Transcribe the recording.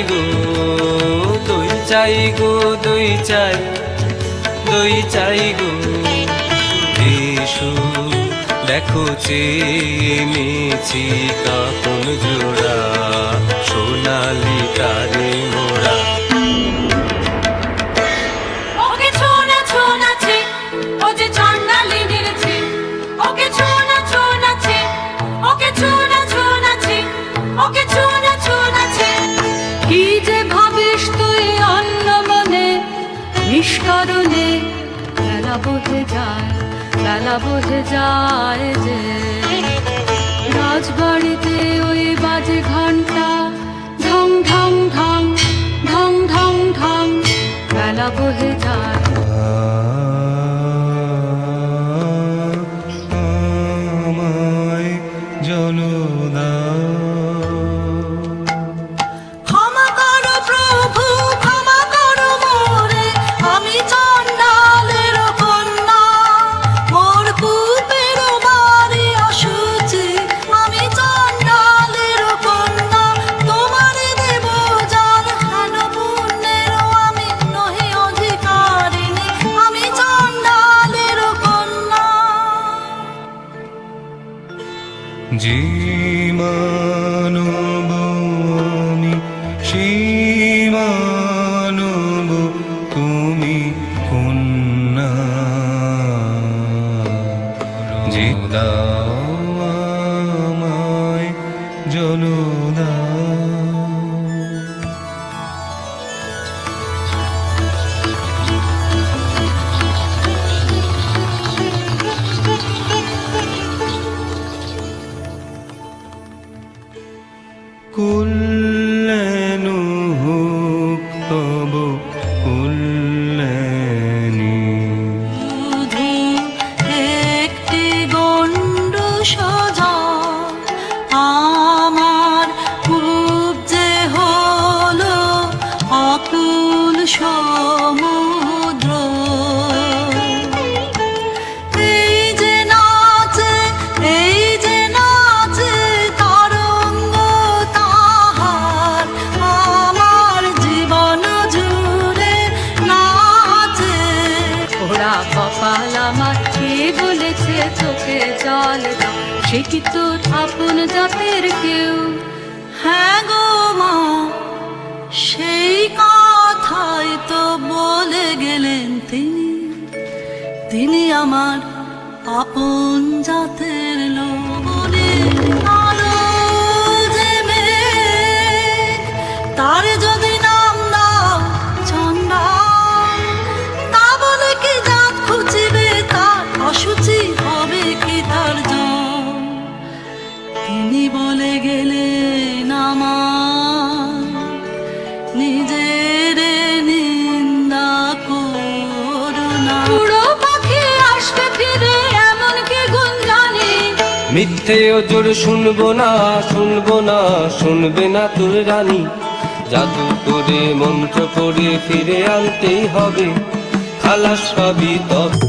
গো দই চাই গো দই চাই, দই চাই গো। এসো দেখো চেয়েছি কাপন জোড়া, সোনালি তারে মোড়া। কি যে ভাবিস তুই অন্য মনে, নিষ্কারণে বেলা বহে যায়, বেলা বহে যায় যে। রাজবাড়িতে ওই বাজে ঘন্টা, ঢং ঢং ঢং ঢং ঢং ঢং, বেলা বহে যায়। আমায় জনদা যে মানব আমি সেই মানব তুমি কন্যা, যে দাও আমায় জনদা। কল্যাণু হোক তব কল্যাণী, শুধু একটি গণ্ড সোজা আমার খুব যে হলো অকুল সমুদ্র। এই যে নাচে, এই যে নাচে তরঙ্গ তাহার, আমার জীবন জুড়ে নাচে। ওরা কপাল আমার কে বলেছে চোখে জল দাও, সে কি তোর আপন জাতের কেউ? হ্যাঁ গো মা, সেই কথাই তো বলে গেলেন তিনি, তিনি আমার আপন জাতের লোক। আলো যে মেঘ, তার যদি নাম দাও চন্দ্রা, তা বলে কি জাত খুঁজিবে তার, অসুচি হবে কি তার জন? তিনি বলে গেলেন আমার নিজের নিন্দা করো না। উড়ো পাখি আসবে ফিরে এমন কি গুণ জানি, মিথ্যে ওজোর শুনবো না, শুনবো না, শুনবে না তোর রানী। জাদু করে মন্ত্র করে ফিরে আনতেই হবে, খালাস পাবি তবে।